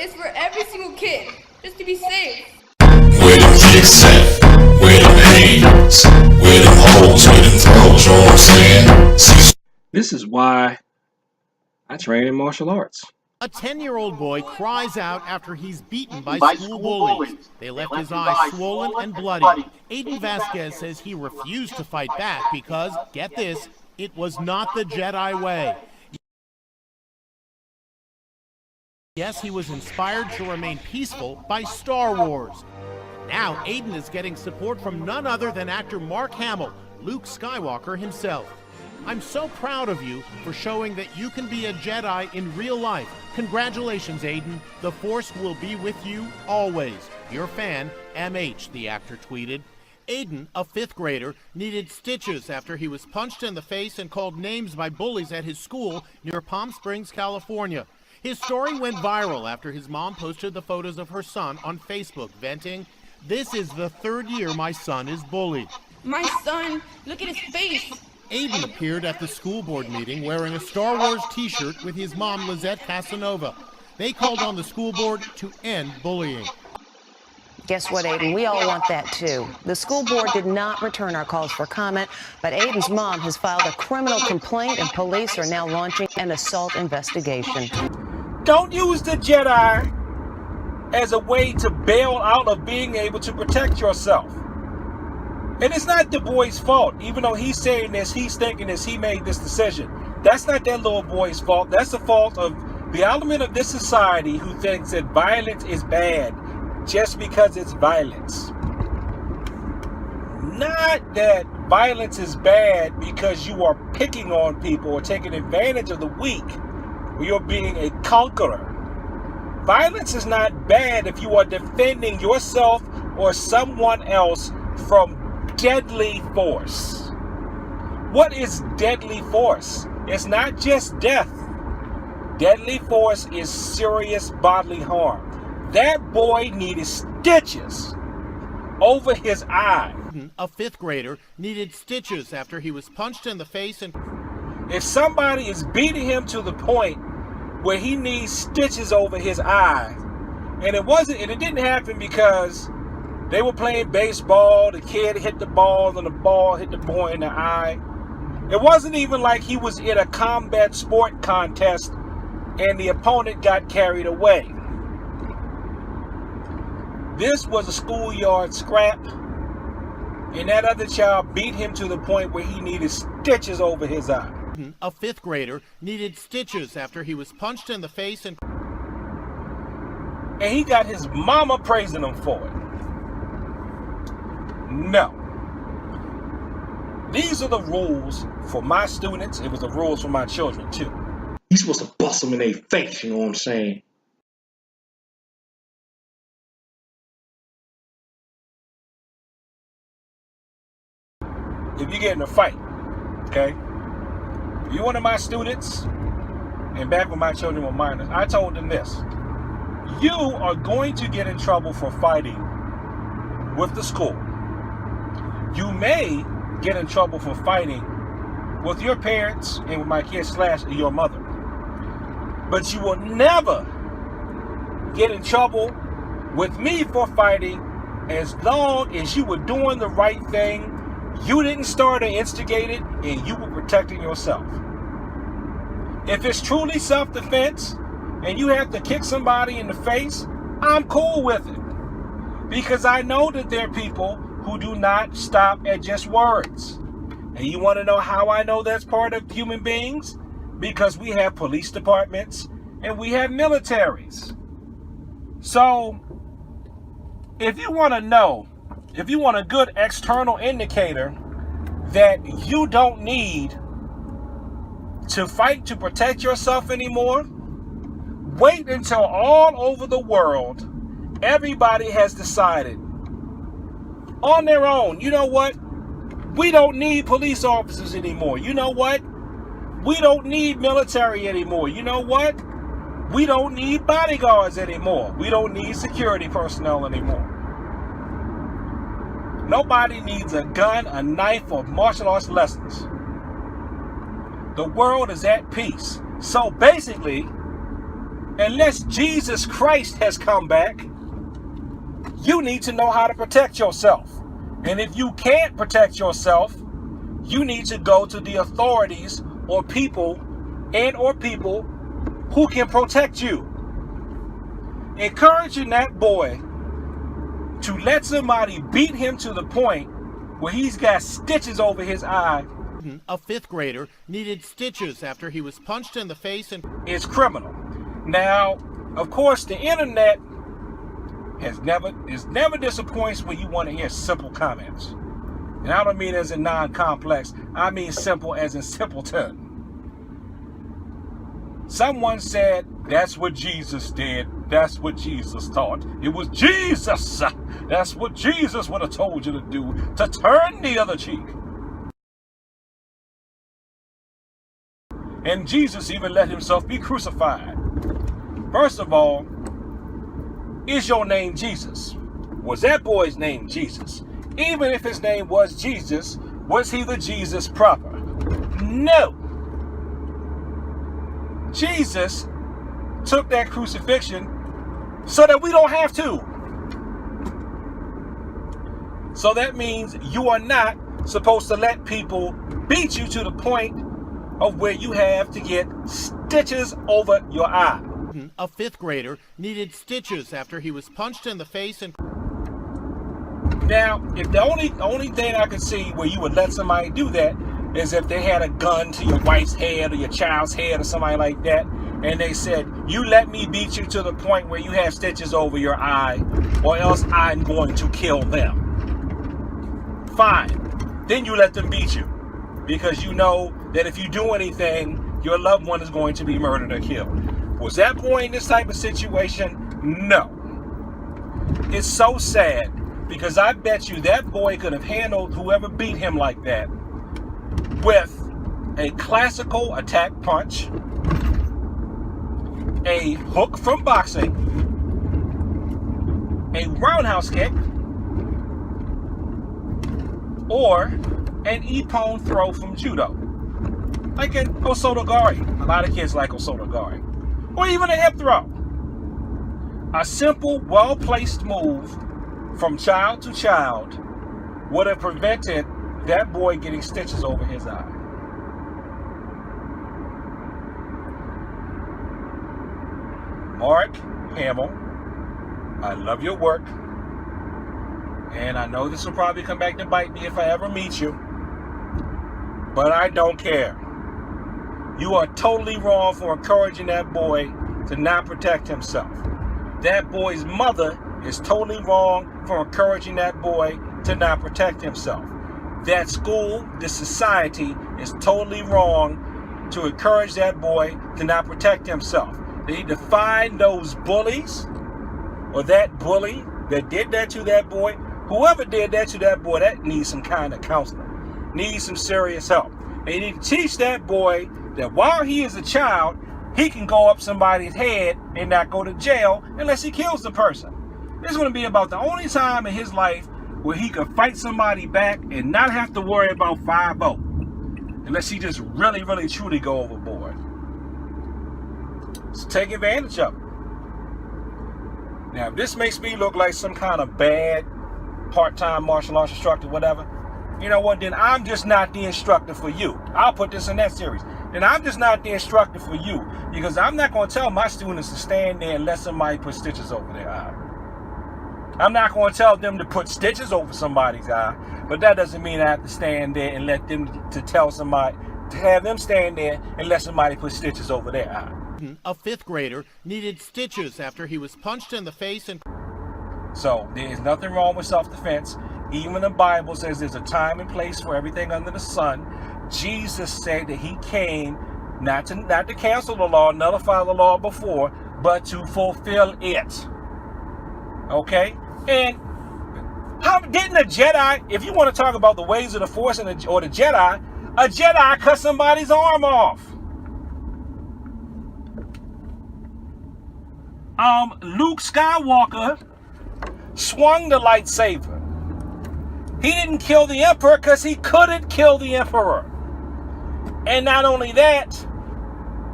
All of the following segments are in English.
is for every single kid, just to be safe. Where them kicks at? Where them hands? Where them holes? Where them throws? You know what I'm saying? Cecil. This is why I train in martial arts. A 10-year-old boy cries out after he's beaten by school bullies. They left his eyes swollen and bloody. Aiden Vasquez says he refused to fight back because, get this, it was not the Jedi way. Yes, he was inspired to remain peaceful by Star Wars. Now, Aiden is getting support from none other than actor Mark Hamill, Luke Skywalker himself. I'm so proud of you for showing that you can be a Jedi in real life. Congratulations, Aiden. The Force will be with you always. Your fan, MH, the actor tweeted. Aiden, a 5th grader, needed stitches after he was punched in the face and called names by bullies at his school near Palm Springs, California. His story went viral after his mom posted the photos of her son on Facebook, venting, "This is the 3rd year my son is bullied." My son, look at his face. Aiden appeared at the school board meeting wearing a Star Wars t-shirt with his mom, Lizette Casanova. They called on the school board to end bullying. Guess what, Aiden? We all want that, too. The school board did not return our calls for comment, but Aiden's mom has filed a criminal complaint, and police are now launching an assault investigation. Don't use the Jedi as a way to bail out of being able to protect yourself. And it's not the boy's fault. Even though he's saying this, he's thinking this, he made this decision. That's not that little boy's fault. That's the fault of the element of this society who thinks that violence is bad just because it's violence. Not that violence is bad because you are picking on people or taking advantage of the weak, or you're being a conqueror. Violence is not bad if you are defending yourself or someone else from deadly force. What is deadly force? It's not just death. Deadly force is serious bodily harm. That boy needed stitches over his eye. A 5th grader needed stitches after he was punched in the face and... If somebody is beating him to the point where he needs stitches over his eye, and it didn't happen because they were playing baseball, the kid hit the ball, and the ball hit the boy in the eye. It wasn't even like he was in a combat sport contest and the opponent got carried away. This was a schoolyard scrap, and that other child beat him to the point where he needed stitches over his eye. A 5th grader needed stitches after he was punched in the face and he got his mama praising him for it. No. These are the rules for my students. It was the rules for my children, too. You're supposed to bust them in their face, you know what I'm saying? If you get in a fight, okay? If you're one of my students, and back when my children were minors, I told them this. You are going to get in trouble for fighting with the school. You may get in trouble for fighting with your parents and with my kids / your mother. But you will never get in trouble with me for fighting as long as you were doing the right thing, you didn't start or instigate it, and you were protecting yourself. If it's truly self-defense and you have to kick somebody in the face, I'm cool with it. Because I know that there are people who do not stop at just words. And you want to know how I know that's part of human beings? Because we have police departments and we have militaries. So, if you want to know, if you want a good external indicator that you don't need to fight to protect yourself anymore, wait until all over the world, everybody has decided on their own, you know what? We don't need police officers anymore. You know what? We don't need military anymore. You know what? We don't need bodyguards anymore. We don't need security personnel anymore. Nobody needs a gun, a knife, or martial arts lessons. The world is at peace. So basically, unless Jesus Christ has come back, you need to know how to protect yourself. And if you can't protect yourself, you need to go to the authorities or people who can protect you. Encouraging that boy to let somebody beat him to the point where he's got stitches over his eye. A fifth grader needed stitches after he was punched in the face and is criminal. Now, of course, the internet never disappoints when you want to hear simple comments. And I don't mean as in non-complex. I mean simple as in simpleton. Someone said, that's what Jesus did. That's what Jesus taught. It was Jesus. That's what Jesus would have told you to do, to turn the other cheek. And Jesus even let himself be crucified. First of all, is your name Jesus? Was that boy's name Jesus? Even if his name was Jesus, was he the Jesus proper? No. Jesus took that crucifixion so that we don't have to. So that means you are not supposed to let people beat you to the point of where you have to get stitches over your eye. A fifth grader needed stitches after he was punched in the face and... Now, if the only thing I could see where you would let somebody do that is if they had a gun to your wife's head or your child's head or somebody like that, and they said, you let me beat you to the point where you have stitches over your eye, or else I'm going to kill them. Fine. Then you let them beat you, because you know that if you do anything, your loved one is going to be murdered or killed. Was that boy in this type of situation? No. It's so sad, because I bet you that boy could have handled whoever beat him like that with a classical attack punch, a hook from boxing, a roundhouse kick, or an ippon throw from judo, like an osotogari. A lot of kids like osotogari. Or even a hip throw. A simple, well-placed move from child to child would have prevented that boy getting stitches over his eye. Mark Hamill, I love your work, and I know this will probably come back to bite me if I ever meet you, but I don't care. You are totally wrong for encouraging that boy to not protect himself. That boy's mother is totally wrong for encouraging that boy to not protect himself. That school, this society, is totally wrong to encourage that boy to not protect himself. They need to find those bullies, or that bully that did that to that boy. Whoever did that to that boy, that needs some kind of counseling, needs some serious help. They need to teach that boy that while he is a child, he can go up somebody's head and not go to jail unless he kills the person. This is going to be about the only time in his life where he could fight somebody back and not have to worry about 5-0, unless he just really, really, truly go overboard. So take advantage of it. Now, if this makes me look like some kind of bad part-time martial arts instructor, whatever, you know what, then I'm just not the instructor for you. I'll put this in that series. Then I'm just not the instructor for you, because I'm not going to tell my students to stand there and let somebody put stitches over their eye. I'm not going to tell them to put stitches over somebody's eye, but that doesn't mean I have to stand there and let them to tell somebody, to have them stand there and let somebody put stitches over their eye. A fifth grader needed stitches after he was punched in the face and... So there's nothing wrong with self-defense. Even the Bible says there's a time and place for everything under the sun. Jesus said that he came not to cancel the law, nullify the law before, but to fulfill it. Okay? And how didn't a Jedi, if you want to talk about the ways of the Force or the Jedi, a Jedi cut somebody's arm off. Luke Skywalker swung the lightsaber. He didn't kill the Emperor because he couldn't kill the Emperor. And not only that,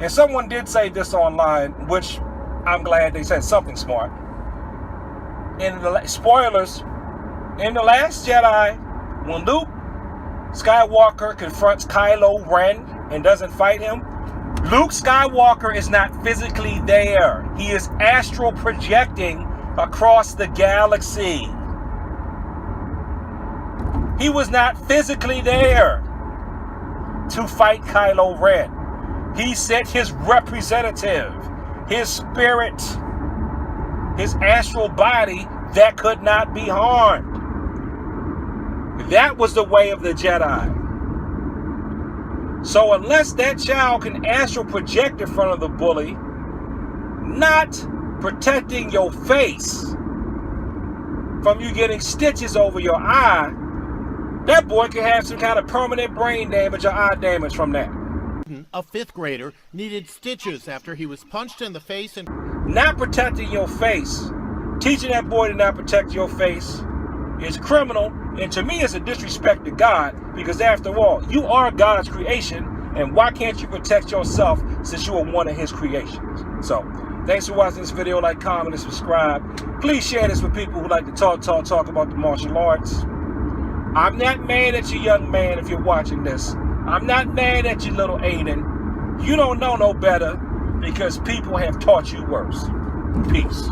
and someone did say this online, which I'm glad they said something smart. Spoilers, in The Last Jedi, when Luke Skywalker confronts Kylo Ren and doesn't fight him, Luke Skywalker is not physically there. He is astral projecting across the galaxy. He was not physically there to fight Kylo Ren. He sent his representative, his spirit, his astral body that could not be harmed. That was the way of the Jedi. So unless that child can astral project in front of the bully, not protecting your face from you getting stitches over your eye, that boy could have some kind of permanent brain damage or eye damage from that. A 5th grader needed stitches after he was punched in the face and... Not protecting your face, teaching that boy to not protect your face is criminal, and to me it's a disrespect to God, because after all, you are God's creation, and why can't you protect yourself since you are one of his creations? So, thanks for watching this video. Like, comment, and subscribe. Please share this with people who like to talk about the martial arts. I'm not mad at you, young man, if you're watching this. I'm not mad at you, little Aiden. You don't know no better because people have taught you worse. Peace.